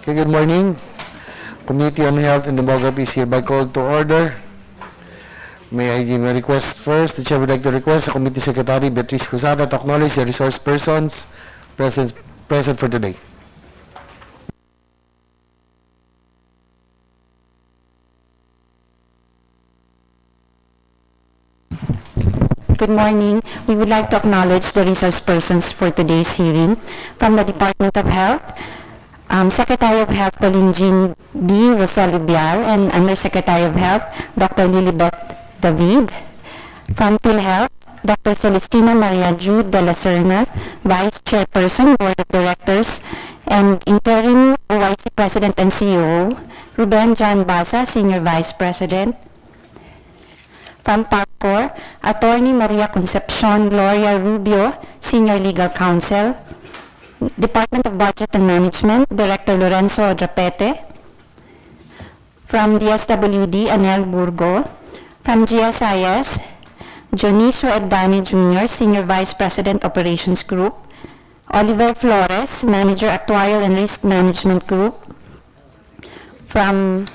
Okay, good morning. Committee on Health and Demography is hereby called to order. May I give a request first? The Chair would like to request the Committee Secretary Beatrice Cusada to acknowledge the resource persons present for today. Good morning. We would like to acknowledge the resource persons for today's hearing from the Department of Health, Secretary of Health Pauline Jean B. Rosel Ubial, and Undersecretary of Health Dr. Lilibeth David. From PhilHealth, Dr. Celestina Maria Jude de la Serna, Vice Chairperson, Board of Directors, and Interim OIC President and CEO, Ruben John Basa, Senior Vice President. From PACCOR, Attorney Maria Concepcion Gloria Rubio, Senior Legal Counsel. Department of Budget and Management, Director Lorenzo Drapete. From DSWD, Anel Burgo. From GSIS, Jonicio Edani Jr., Senior Vice President Operations Group. Oliver Flores, Manager Actuarial and Risk Management Group. From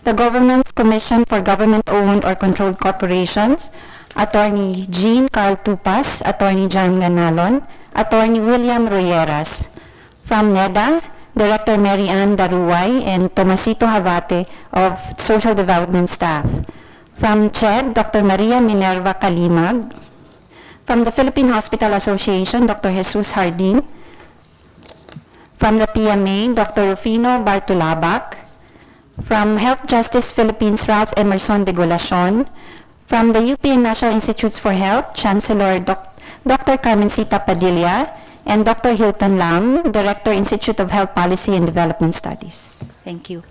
the Government's Commission for Government-Owned or Controlled Corporations, Attorney Jean Carl Tupas, Attorney John Ganalon, Attorney William Royeras. From NEDA, Director Mary Ann Daruay and Tomasito Havate of Social Development Staff. From CHED, Dr. Maria Minerva Kalimag. From the Philippine Hospital Association, Dr. Jesus Hardin. From the PMA, Dr. Rufino Bartulabac. From Health Justice Philippines, Ralph Emerson de Golacion. From the UP National Institutes for Health, Chancellor Dr. Carmencita Padilla, and Dr. Hilton Lam, Director, Institute of Health Policy and Development Studies. Thank you.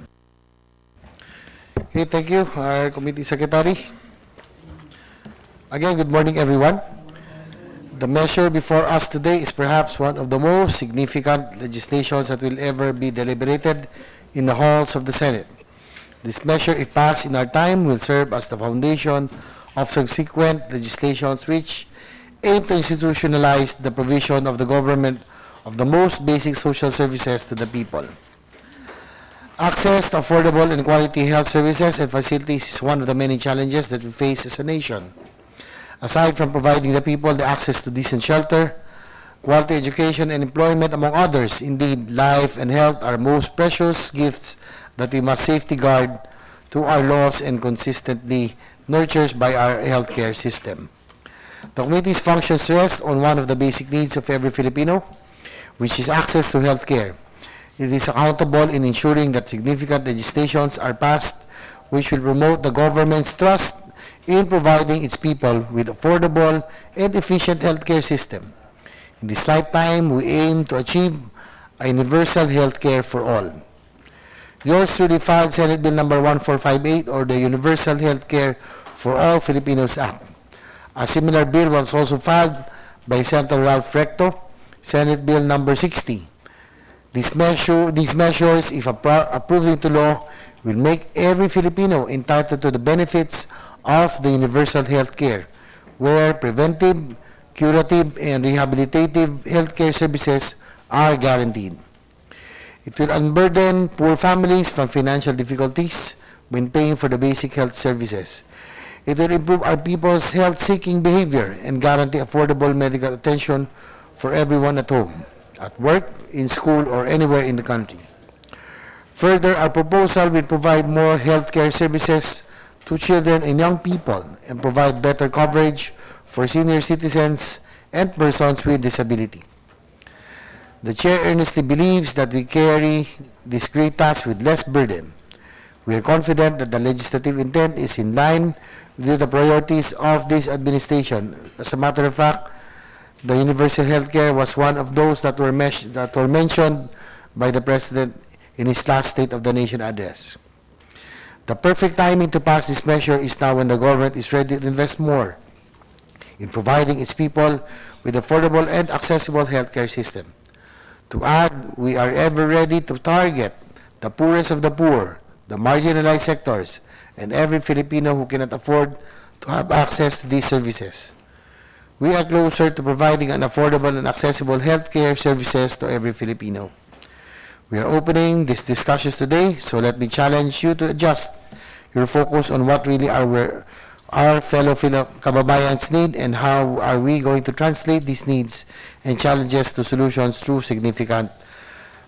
Okay, thank you, our Committee Secretary. Again, good morning, everyone. The measure before us today is perhaps one of the most significant legislations that will ever be deliberated in the halls of the Senate. This measure, if passed in our time, will serve as the foundation of subsequent legislations which aim to institutionalize the provision of the government of the most basic social services to the people. Access to affordable and quality health services and facilities is one of the many challenges that we face as a nation. Aside from providing the people the access to decent shelter, quality education, and employment, among others, indeed, life and health are most precious gifts that we must safeguard through our laws and consistently nurtured by our healthcare system. The committee's functions rest on one of the basic needs of every Filipino, which is access to healthcare. It is accountable in ensuring that significant legislations are passed which will promote the government's trust in providing its people with affordable and efficient healthcare system. In this lifetime, we aim to achieve a universal healthcare for all. Yours truly filed Senate Bill number 1458, or the Universal Healthcare for All Filipinos Act. A similar bill was also filed by Senator Ralph Recto, Senate Bill number 60. These measures, if approved into law, will make every Filipino entitled to the benefits of the universal healthcare, where preventive, curative, and rehabilitative healthcare services are guaranteed. It will unburden poor families from financial difficulties when paying for the basic health services. It will improve our people's health-seeking behavior and guarantee affordable medical attention for everyone at home, at work, in school, or anywhere in the country. Further, our proposal will provide more healthcare services to children and young people and provide better coverage for senior citizens and persons with disability. The Chair earnestly believes that we carry this great task with less burden. We are confident that the legislative intent is in line with the priorities of this administration. As a matter of fact, the universal health care was one of those that were mentioned by the President in his last State of the Nation address. The perfect timing to pass this measure is now when the government is ready to invest more in providing its people with affordable and accessible healthcare system. To add, we are ever ready to target the poorest of the poor, the marginalized sectors, and every Filipino who cannot afford to have access to these services. We are closer to providing an affordable and accessible healthcare services to every Filipino. We are opening these discussions today, so let me challenge you to adjust your focus on what really our fellow kababayans need and how are we going to translate these needs and challenges to solutions through significant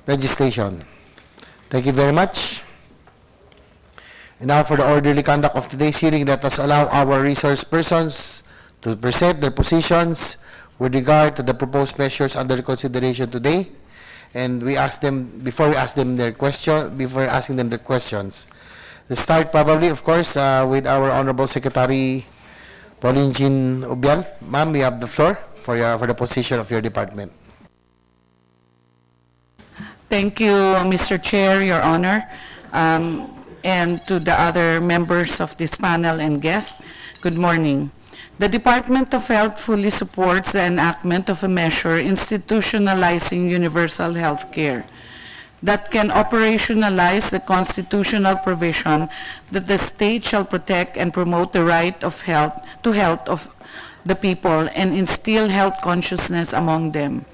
legislation. Thank you very much. And now for the orderly conduct of today's hearing, let us allow our resource persons to present their positions with regard to the proposed measures under consideration today. And we ask them, before asking them the questions, let's start probably, of course, with our Honorable Secretary Pauline Jean Ubial. Ma'am, you have the floor for the position of your department. Thank you, Mr. Chair, Your Honor, and to the other members of this panel and guests. Good morning. The Department of Health fully supports the enactment of a measure institutionalizing universal health care that can operationalize the constitutional provision that the state shall protect and promote the right of health of the people and instill health consciousness among them,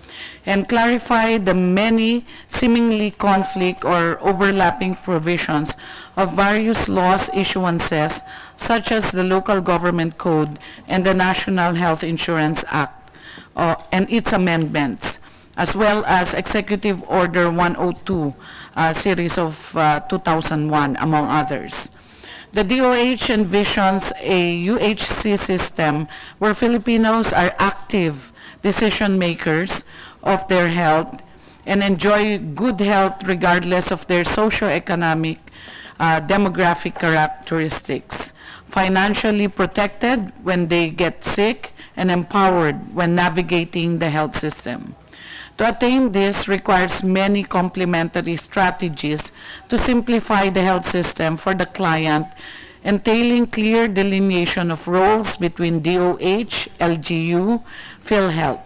and clarify the many seemingly conflict or overlapping provisions of various laws issuances such as the Local Government Code and the National Health Insurance Act and its amendments, as well as Executive Order 102, series of 2001, among others. The DOH envisions a UHC system where Filipinos are active decision makers of their health and enjoy good health regardless of their socioeconomic demographic characteristics, financially protected when they get sick, and empowered when navigating the health system. To attain this requires many complementary strategies to simplify the health system for the client, entailing clear delineation of roles between DOH, LGU, PhilHealth.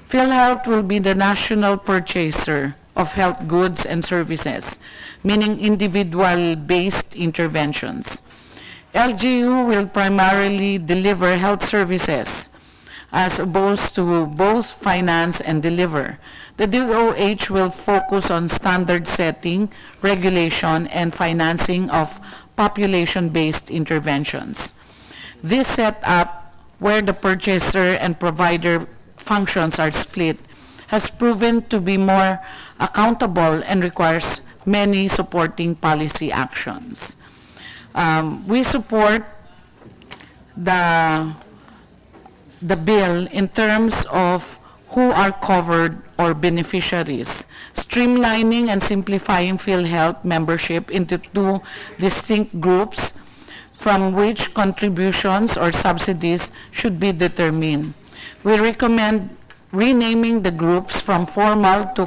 PhilHealth will be the national purchaser of health goods and services, meaning individual-based interventions. LGU will primarily deliver health services, as opposed to both finance and deliver. The DOH will focus on standard setting, regulation, and financing of population-based interventions. This setup, where the purchaser and provider functions are split, has proven to be more accountable and requires many supporting policy actions. We support the bill in terms of who are covered or beneficiaries, streamlining and simplifying PhilHealth membership into two distinct groups from which contributions or subsidies should be determined. We recommend renaming the groups from formal to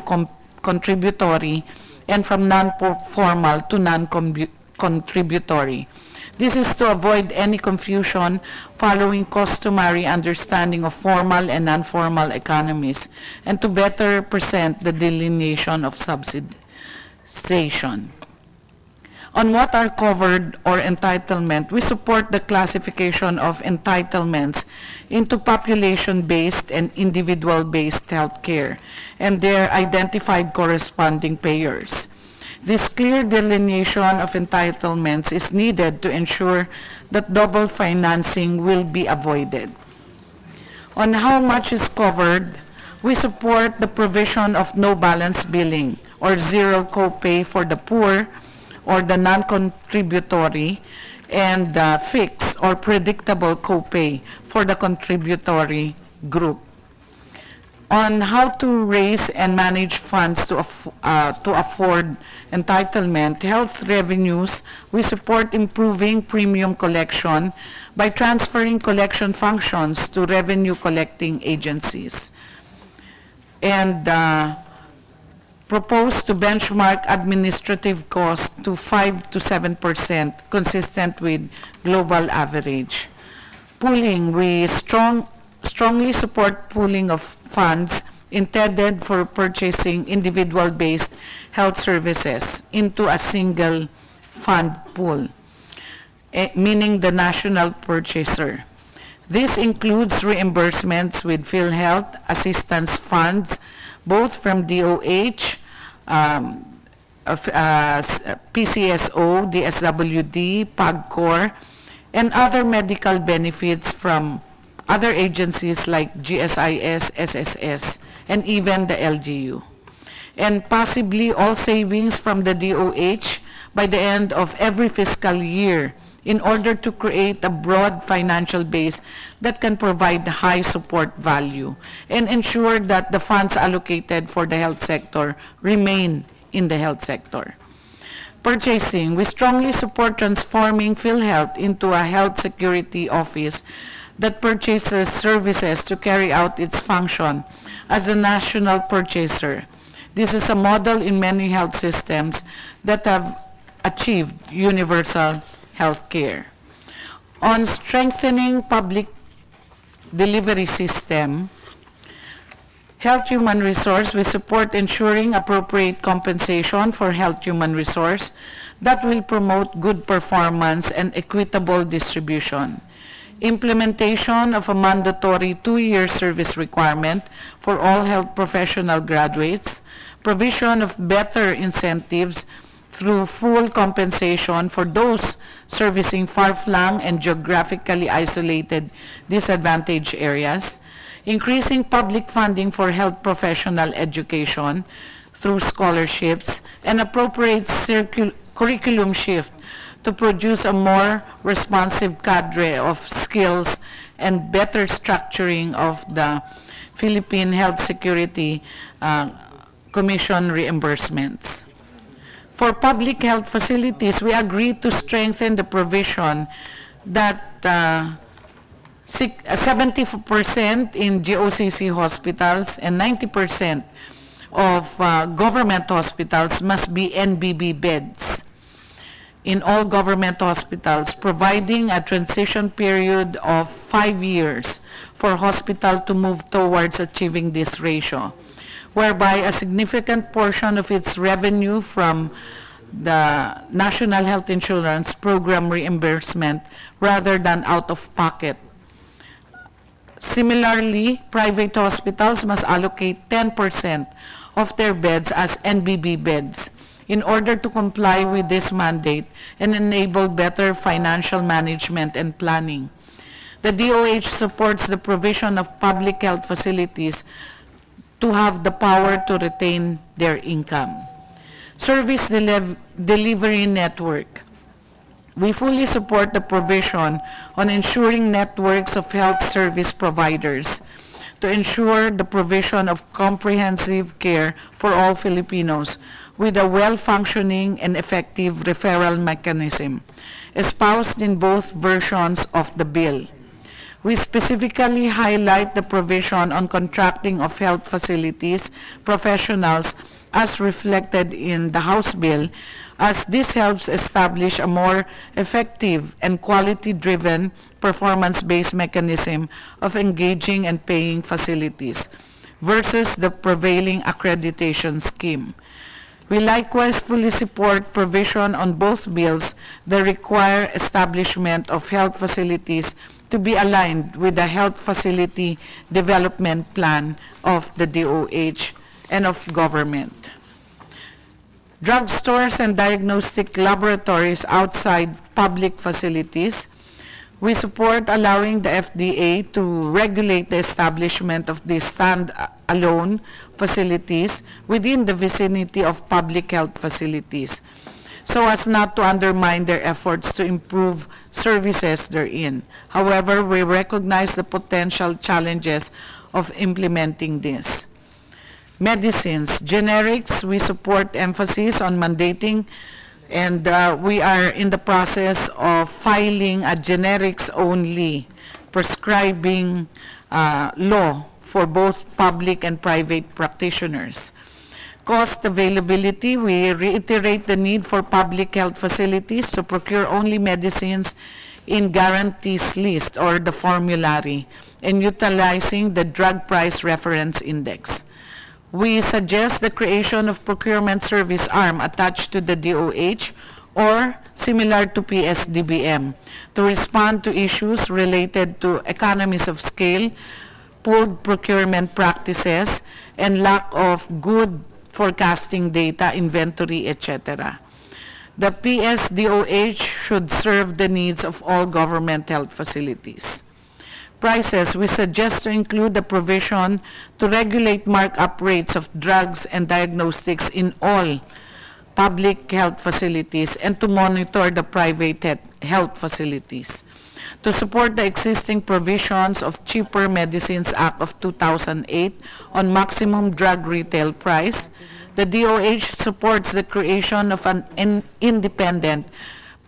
contributory and from non-formal to non-contributory. This is to avoid any confusion following customary understanding of formal and non-formal economies and to better present the delineation of subsidization. On what are covered or entitlement, we support the classification of entitlements into population-based and individual-based health care and their identified corresponding payers. This clear delineation of entitlements is needed to ensure that double financing will be avoided. On how much is covered, we support the provision of no balance billing or zero copay for the poor or the non-contributory and fixed or predictable copay for the contributory group. On how to raise and manage funds to afford entitlement, health revenues, we support improving premium collection by transferring collection functions to revenue collecting agencies. And propose to benchmark administrative costs to 5 to 7%, consistent with global average. Pooling, we strongly support pooling of funds intended for purchasing individual-based health services into a single fund pool, meaning the national purchaser. This includes reimbursements with PhilHealth assistance funds, both from DOH, PCSO, DSWD, PAGCOR, and other medical benefits from other agencies like GSIS, SSS, and even the LGU. And possibly all savings from the DOH by the end of every fiscal year in order to create a broad financial base that can provide high support value and ensure that the funds allocated for the health sector remain in the health sector. Purchasing, we strongly support transforming PhilHealth into a health security office that purchases services to carry out its function as a national purchaser. This is a model in many health systems that have achieved universal health care. On strengthening public delivery system, Health Human Resource, we support ensuring appropriate compensation for health human resource that will promote good performance and equitable distribution. Implementation of a mandatory 2-year service requirement for all health professional graduates, provision of better incentives through full compensation for those servicing far-flung and geographically isolated disadvantaged areas, increasing public funding for health professional education through scholarships, and appropriate curriculum shift to produce a more responsive cadre of skills and better structuring of the Philippine Health Security Commission reimbursements. For public health facilities, we agreed to strengthen the provision that 70% in GOCC hospitals and 90% of government hospitals must be NBB beds in all government hospitals, providing a transition period of 5 years for hospital to move towards achieving this ratio, whereby a significant portion of its revenue from the National Health Insurance Program reimbursement rather than out of pocket. Similarly, private hospitals must allocate 10% of their beds as NBB beds in order to comply with this mandate and enable better financial management and planning. The DOH supports the provision of public health facilities to have the power to retain their income. Service delivery network. We fully support the provision on ensuring networks of health service providers to ensure the provision of comprehensive care for all Filipinos with a well-functioning and effective referral mechanism, espoused in both versions of the bill. We specifically highlight the provision on contracting of health facilities professionals as reflected in the House bill, as this helps establish a more effective and quality-driven performance-based mechanism of engaging and paying facilities versus the prevailing accreditation scheme. We likewise fully support provision on both bills that require establishment of health facilities to be aligned with the health facility development plan of the DOH and of government. Drugstores and diagnostic laboratories outside public facilities. We support allowing the FDA to regulate the establishment of these stand-alone facilities within the vicinity of public health facilities, so as not to undermine their efforts to improve services therein. However, we recognize the potential challenges of implementing this. Medicines, generics, we support emphasis on mandating, and we are in the process of filing a generics-only prescribing law for both public and private practitioners. Cost availability, we reiterate the need for public health facilities to procure only medicines in guarantees list or the formulary and utilizing the drug price reference index. We suggest the creation of procurement service arm attached to the DOH or similar to PSDBM to respond to issues related to economies of scale, pooled procurement practices, and lack of good forecasting data, inventory, etc. The PSDOH should serve the needs of all government health facilities. Prices, we suggest to include the provision to regulate markup rates of drugs and diagnostics in all public health facilities and to monitor the private health facilities. To support the existing provisions of Cheaper Medicines Act of 2008 on maximum drug retail price, the DOH supports the creation of an independent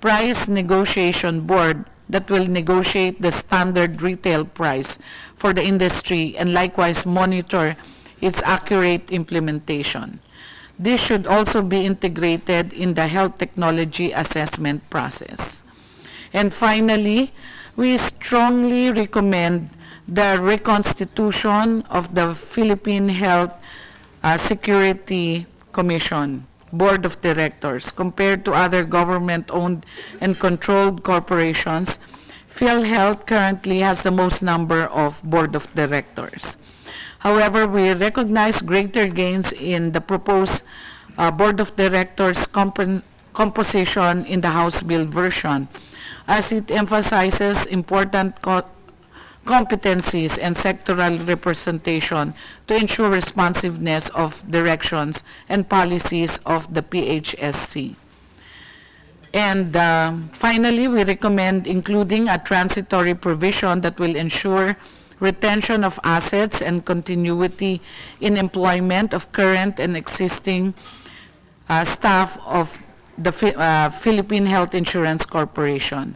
price negotiation board that will negotiate the standard retail price for the industry and likewise monitor its accurate implementation. This should also be integrated in the health technology assessment process. And finally, we strongly recommend the reconstitution of the Philippine Health Security Commission Board of Directors. Compared to other government-owned and controlled corporations, PhilHealth currently has the most number of Board of Directors. However, we recognize greater gains in the proposed Board of Directors composition in the House Bill version, as it emphasizes important competencies and sectoral representation to ensure responsiveness of directions and policies of the PHSC. And finally, we recommend including a transitory provision that will ensure retention of assets and continuity in employment of current and existing staff of the Philippine Health Insurance Corporation,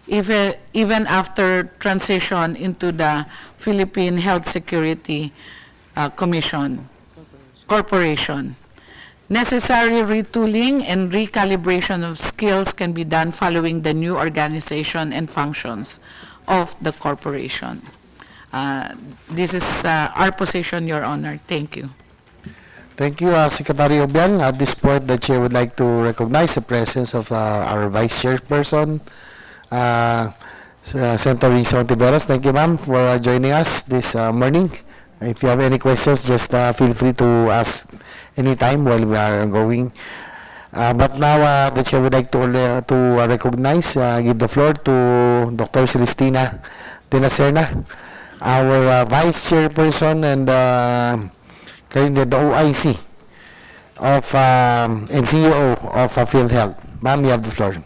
even after transition into the Philippine Health Security Corporation. Necessary retooling and recalibration of skills can be done following the new organization and functions of the corporation. This is our position, Your Honor. Thank you. Thank you, Secretary Obiang. At this point, the Chair would like to recognize the presence of our Vice Chairperson, Senator Risa Ontiveros. Thank you, ma'am, for joining us this morning. If you have any questions, just feel free to ask anytime while we are going. But now, the Chair would like to recognize, give the floor to Dr. Celestina De La Serna, our Vice Chairperson and currently the OIC of and CEO of PhilHealth. Ma'am, you have the floor.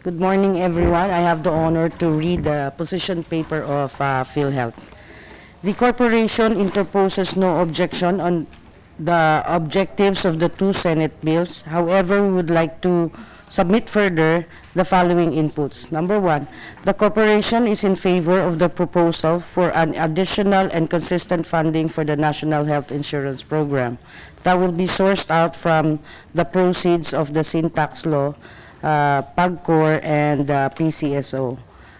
Good morning, everyone. I have the honor to read the position paper of PhilHealth. The corporation interposes no objection on the objectives of the two Senate bills. However, we would like to submit further the following inputs. Number one, the corporation is in favor of the proposal for an additional and consistent funding for the National Health Insurance Program that will be sourced out from the proceeds of the sin tax law, PAGCOR, and PCSO.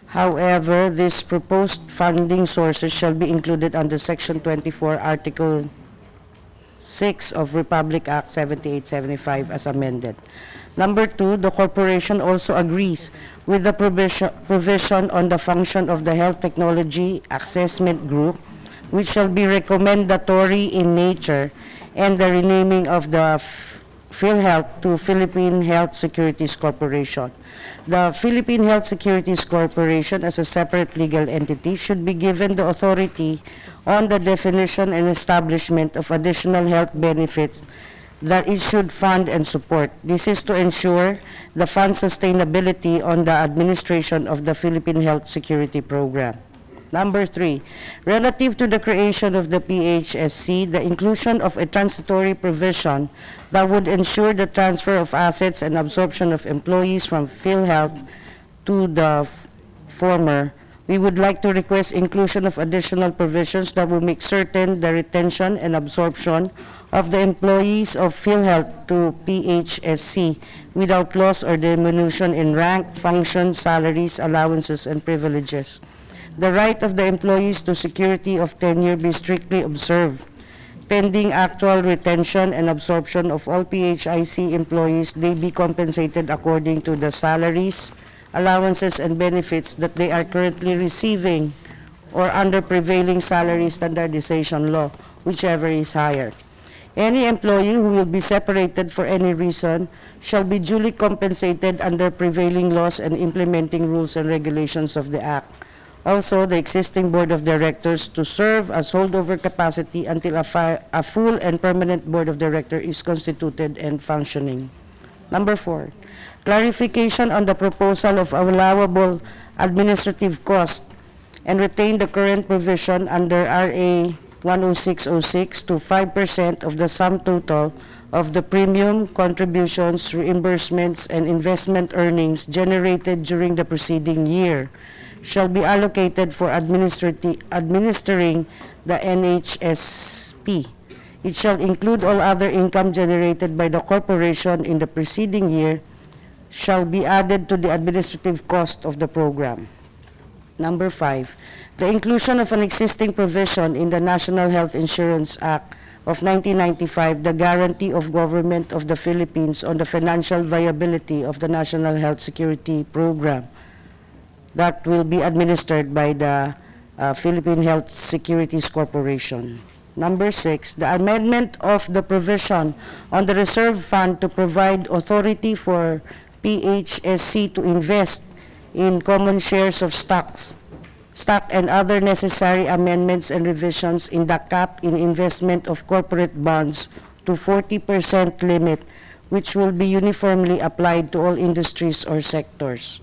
However, these proposed funding sources shall be included under Section 24, Article 6 of Republic Act 7875 as amended. Number two, the corporation also agrees with the provision on the function of the Health Technology Assessment Group, which shall be recommendatory in nature, and the renaming of the PhilHealth to Philippine Health Securities Corporation. The Philippine Health Securities Corporation, as a separate legal entity, should be given the authority on the definition and establishment of additional health benefits that it should fund and support. This is to ensure the fund sustainability on the administration of the Philippine Health Security Program. Number three, relative to the creation of the PHSC, the inclusion of a transitory provision that would ensure the transfer of assets and absorption of employees from PhilHealth to the former. We would like to request inclusion of additional provisions that will make certain the retention and absorption of the employees of PhilHealth to PHSC without loss or diminution in rank, function, salaries, allowances, and privileges. The right of the employees to security of tenure be strictly observed. Pending actual retention and absorption of all PHIC employees, they be compensated according to the salaries, allowances, and benefits that they are currently receiving or under prevailing salary standardization law, whichever is higher. Any employee who will be separated for any reason shall be duly compensated under prevailing laws and implementing rules and regulations of the Act. Also, the existing Board of Directors to serve as holdover capacity until a full and permanent Board of Directors is constituted and functioning. Number 4, clarification on the proposal of allowable administrative cost and retain the current provision under RA 10606 to 5% of the sum total of the premium, contributions, reimbursements, and investment earnings generated during the preceding year shall be allocated for administering the NHSP. It shall include all other income generated by the corporation in the preceding year shall be added to the administrative cost of the program. Number 5, the inclusion of an existing provision in the National Health Insurance Act of 1995, the guarantee of government of the Philippines on the financial viability of the National Health Security Program that will be administered by the Philippine Health Securities Corporation. Number 6, the amendment of the provision on the reserve fund to provide authority for PHSC to invest in common shares of stock and other necessary amendments and revisions in the cap in investment of corporate bonds to 40% limit, which will be uniformly applied to all industries or sectors.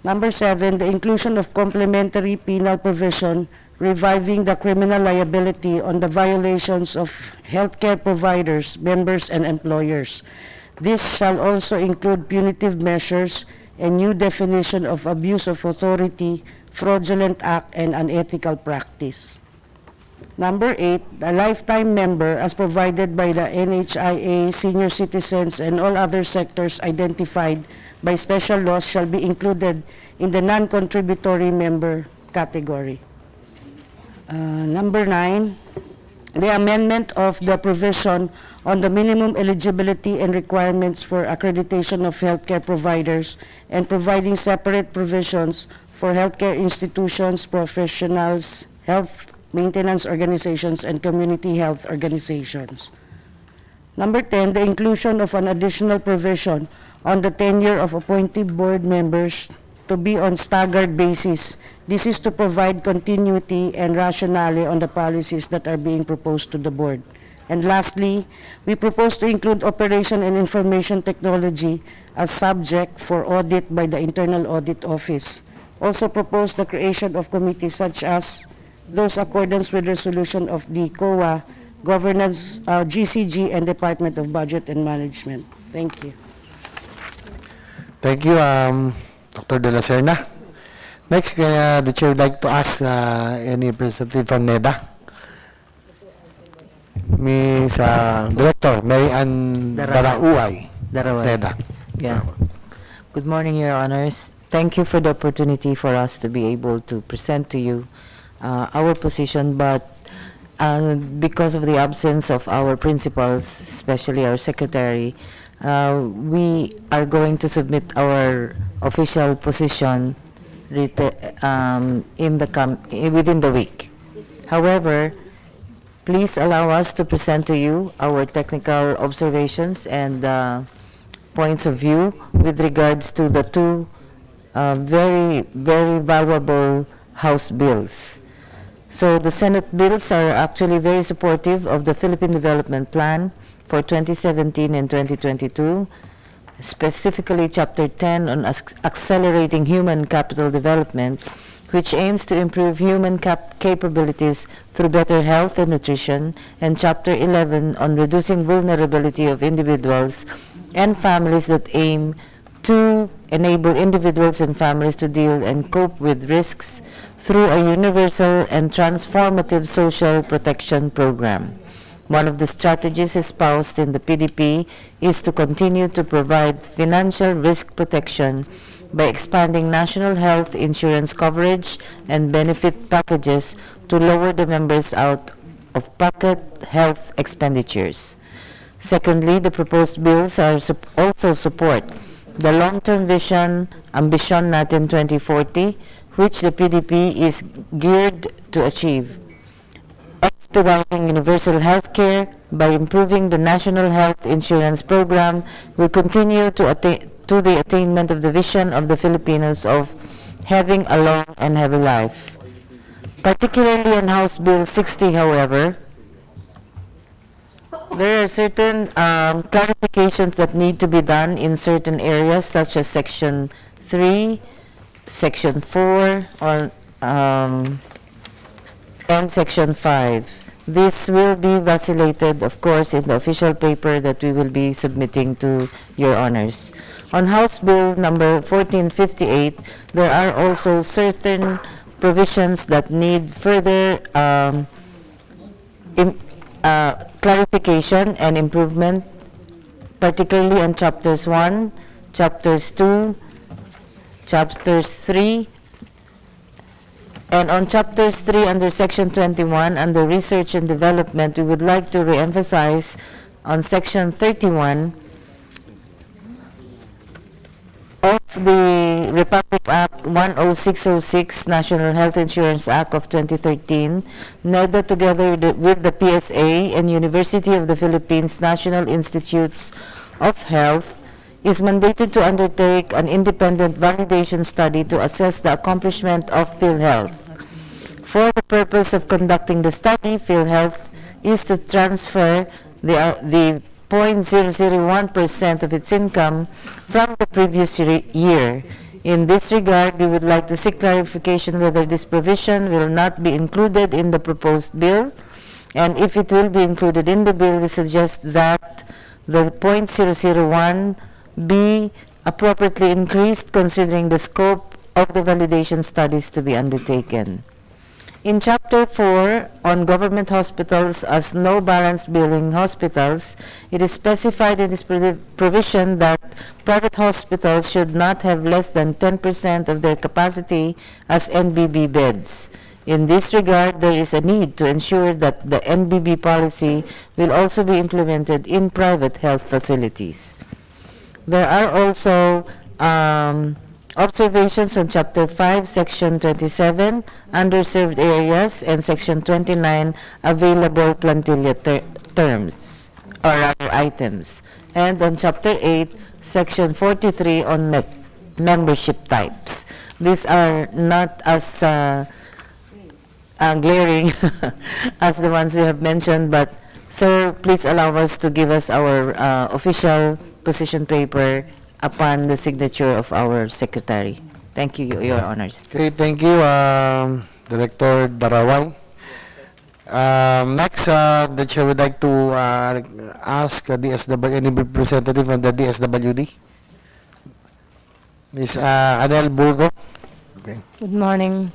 Number 7, the inclusion of complementary penal provision reviving the criminal liability on the violations of healthcare providers, members, and employers. This shall also include punitive measures and new definition of abuse of authority, fraudulent act, and unethical practice. Number 8, the lifetime member as provided by the NHIA, senior citizens, and all other sectors identified by special laws shall be included in the non-contributory member category. Number 9, the amendment of the provision on the minimum eligibility and requirements for accreditation of healthcare providers and providing separate provisions for healthcare institutions, professionals, health maintenance organizations, and community health organizations. Number 10, the inclusion of an additional provision on the tenure of appointed board members to be on staggered basis. This is to provide continuity and rationale on the policies that are being proposed to the board. And lastly, we propose to include operation and information technology as subject for audit by the Internal Audit Office. Also propose the creation of committees such as those accordance with resolution of the COA, Governance, GCG, and Department of Budget and Management. Thank you. Thank you, Dr. De La Serna. Next, the chair would like to ask any representative from NEDA. Ms. Director Mary Ann Darauay, NEDA. Yeah. Good morning, Your Honors. Thank you for the opportunity for us to be able to present to you our position, but because of the absence of our principals, especially our secretary, we are going to submit our official position within the week. However, please allow us to present to you our technical observations and points of view with regards to the two very, very valuable House bills. So the Senate bills are actually very supportive of the Philippine Development Plan for 2017 and 2022, specifically Chapter 10 on accelerating human capital development, which aims to improve human capabilities through better health and nutrition, and Chapter 11 on reducing vulnerability of individuals and families that aim to enable individuals and families to deal and cope with risks through a universal and transformative social protection program. One of the strategies espoused in the PDP is to continue to provide financial risk protection by expanding national health insurance coverage and benefit packages to lower the members' out-of-pocket health expenditures. Secondly, the proposed bills also support the long-term vision, Ambisyon Natin 2040, which the PDP is geared to achieve, expediting universal health care, by improving the National Health Insurance Program will continue to the attainment of the vision of the Filipinos of having a long and happy life. Particularly on House Bill 60, however, there are certain clarifications that need to be done in certain areas, such as Section 3, Section 4, and Section 5. This will be vacillated, of course, in the official paper that we will be submitting to your honors. On House Bill number 1458, there are also certain provisions that need further clarification and improvement, particularly on Chapters 1, Chapters 2, Chapters 3, and on Chapters 3 under Section 21, under Research and Development, we would like to re-emphasize on Section 31 of the Republic Act 10606, National Health Insurance Act of 2013, NEDA together with the PSA and University of the Philippines National Institutes of Health is mandated to undertake an independent validation study to assess the accomplishment of PhilHealth. For the purpose of conducting the study, PhilHealth is to transfer the 0.001% of its income from the previous year. In this regard, we would like to seek clarification whether this provision will not be included in the proposed bill, and if it will be included in the bill, we suggest that the 0.001 be appropriately increased considering the scope of the validation studies to be undertaken. In Chapter 4 on government hospitals as no balance billing hospitals, it is specified in this provision that private hospitals should not have less than 10% of their capacity as NBB beds. In this regard, there is a need to ensure that the NBB policy will also be implemented in private health facilities. There are also observations on Chapter 5, Section 27, underserved areas, and Section 29, available plantilla terms, or rather items. And on Chapter 8, Section 43 on membership types. These are not as glaring as the ones we have mentioned, but sir, please allow us to give us our official position paper upon the signature of our secretary. Thank you, Your Honors. Okay, thank you, Director Daraway. Next, the chair would like to ask any representative from the DSWD. Ms. Adele Burgo. Okay. Good morning,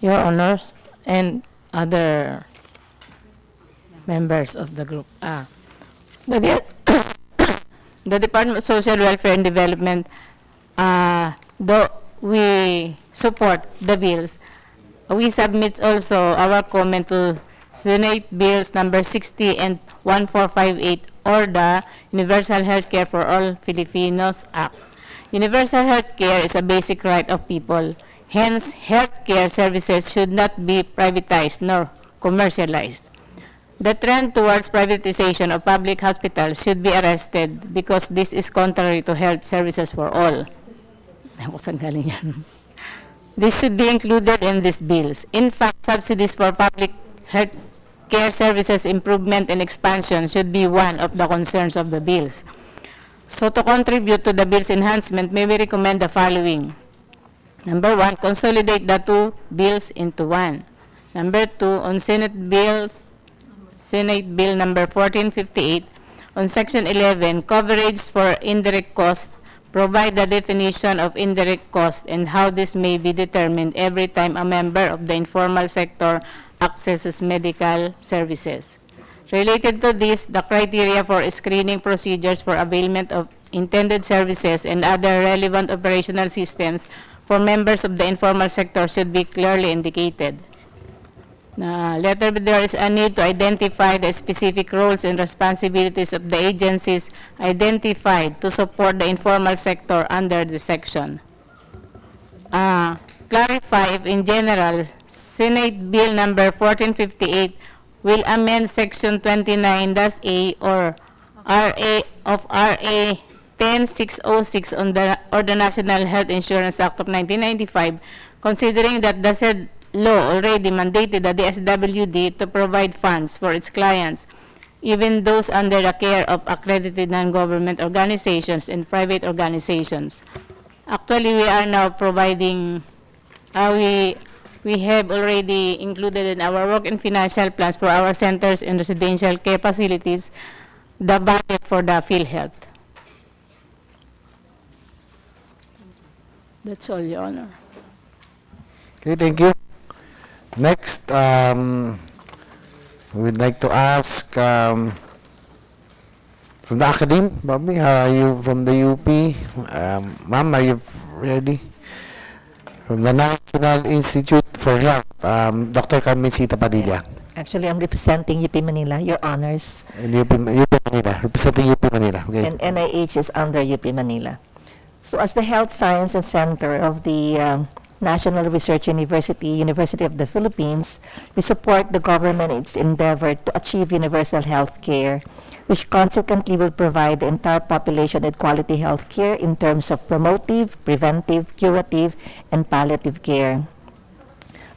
Your Honors, and other members of the group. The Department of Social Welfare and Development, though we support the bills, we submit also our comment to Senate Bills number 60 and 1458, or the Universal Healthcare for All Filipinos Act. Universal healthcare is a basic right of people. Hence, healthcare services should not be privatized nor commercialized. The trend towards privatization of public hospitals should be arrested because this is contrary to health services for all. This should be included in these bills. In fact, subsidies for public health care services improvement and expansion should be one of the concerns of the bills. So to contribute to the bill's enhancement, may we recommend the following. Number 1, consolidate the two bills into one. Number 2, on Senate Bill number 1458, on Section 11, coverage for indirect cost, provide the definition of indirect cost and how this may be determined every time a member of the informal sector accesses medical services. Related to this, the criteria for screening procedures for availment of intended services and other relevant operational systems for members of the informal sector should be clearly indicated. Letter B, there is a need to identify the specific roles and responsibilities of the agencies identified to support the informal sector under the section. Clarify if in general, Senate Bill number 1458 will amend Section 29-A or RA of RA 10606 or the National Health Insurance Act of 1995, considering that the said law already mandated the DSWD to provide funds for its clients, even those under the care of accredited non-government organizations and private organizations. Actually, we are now providing, we have already included in our work and financial plans for our centers and residential care facilities the budget for the PhilHealth. That's all, Your Honor. Okay, thank you. Next, we'd like to ask from the academy, Bobby, are you from the UP? Ma'am, are you ready? From the National Institute for Health, Dr. Carmencita Padilla. Actually, I'm representing UP Manila, Your Honors. And UP Manila, representing UP Manila. Okay. And NIH is under UP Manila. So as the Health Science and Center of the National Research University, University of the Philippines, we support the government in its endeavor to achieve universal health care, which consequently will provide the entire population with quality health care in terms of promotive, preventive, curative, and palliative care.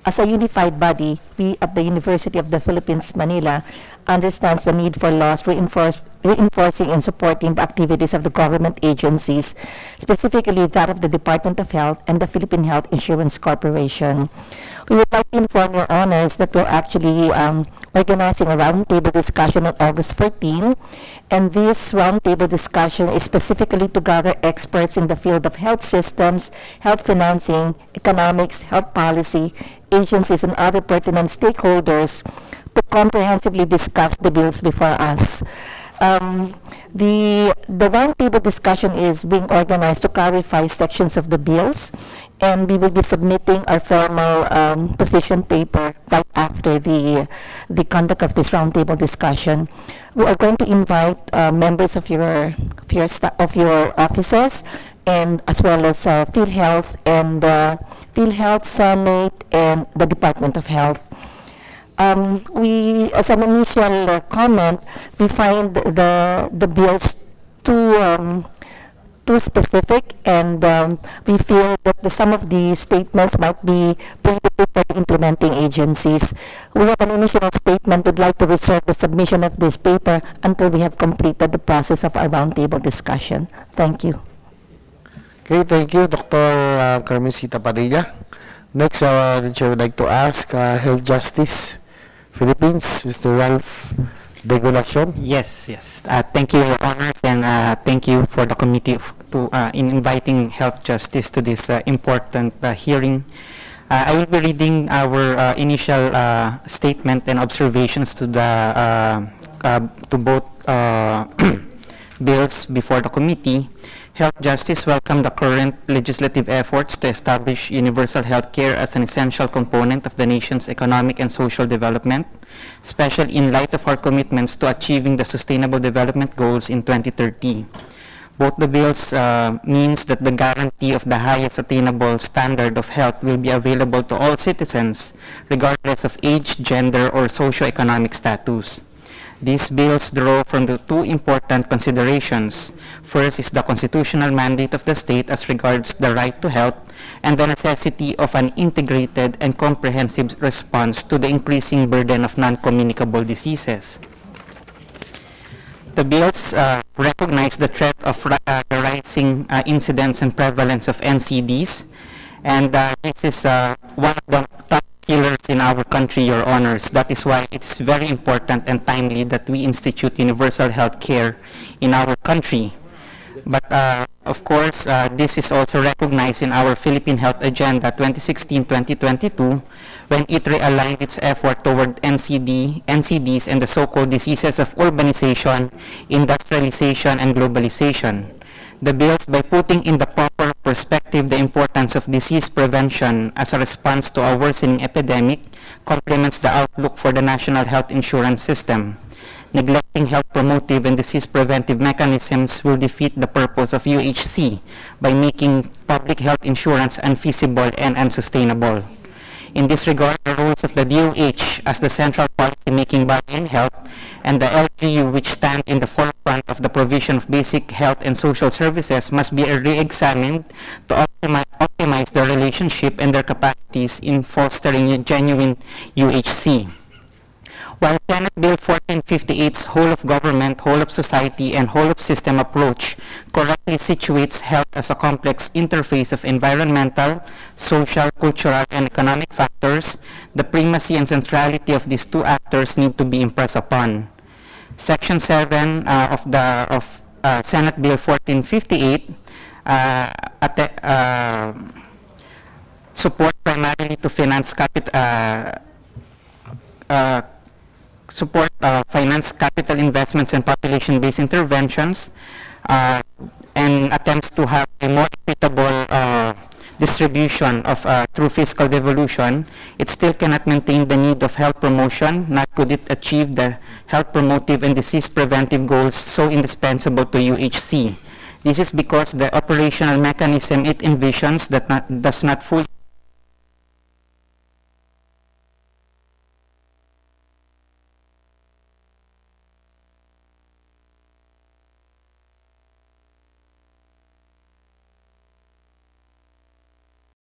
As a unified body, we at the University of the Philippines, Manila, understands the need for laws reinforcing and supporting the activities of the government agencies, specifically that of the Department of Health and the Philippine Health Insurance Corporation. We would like to inform Your Honors that we're actually organizing a roundtable discussion on August 14, and this roundtable discussion is specifically to gather experts in the field of health systems, health financing, economics, health policy, agencies, and other pertinent stakeholders to comprehensively discuss the bills before us. The roundtable discussion is being organized to clarify sections of the bills, and we will be submitting our formal position paper right after the conduct of this roundtable discussion. We are going to invite members of your offices, and as well as PhilHealth and PhilHealth Summit and the Department of Health. We, as an initial comment, we find the bills too specific, and we feel that some of the statements might be prohibited for the implementing agencies. We have an initial statement. We'd like to reserve the submission of this paper until we have completed the process of our roundtable discussion. Thank you. Okay, thank you, Dr. Carmencita Padilla. Next, the chair would like to ask Health Justice Philippines, Mr. Ralph Degolacion. Yes. Thank you, Your Honors, and thank you for the committee in inviting Health Justice to this important hearing. I will be reading our initial statement and observations to both bills before the committee. Health Justice welcomed the current legislative efforts to establish universal health care as an essential component of the nation's economic and social development, especially in light of our commitments to achieving the Sustainable Development Goals in 2030. Both the bills means that the guarantee of the highest attainable standard of health will be available to all citizens, regardless of age, gender, or socioeconomic status. These bills draw from the two important considerations. First is the constitutional mandate of the state as regards the right to health, and the necessity of an integrated and comprehensive response to the increasing burden of non-communicable diseases. The bills recognize the threat of the rising incidence and prevalence of NCDs, and this is one of the top killers in our country, Your Honors. That is why it is very important and timely that we institute universal health care in our country. But of course, this is also recognized in our Philippine Health Agenda 2016-2022 when it realigned its effort toward NCDs and the so-called diseases of urbanization, industrialization, and globalization. The bills, by putting in the proper perspective the importance of disease prevention as a response to a worsening epidemic, complements the outlook for the national health insurance system. Neglecting health promotive and disease preventive mechanisms will defeat the purpose of UHC by making public health insurance unfeasible and unsustainable. In this regard, the roles of the DOH as the central policy-making body in health and the LGU, which stand in the forefront of the provision of basic health and social services, must be re-examined to optimize their relationship and their capacities in fostering a genuine UHC. While Senate Bill 1458's whole of government, whole of society, and whole of system approach correctly situates health as a complex interface of environmental, social, cultural, and economic factors, the primacy and centrality of these two actors need to be impressed upon. Section 7 of Senate Bill 1458 support primarily to finance finance capital investments and population-based interventions, and attempts to have a more equitable distribution of through fiscal devolution. It still cannot maintain the need of health promotion, nor could it achieve the health promotive and disease preventive goals so indispensable to UHC. This is because the operational mechanism it envisions does not fully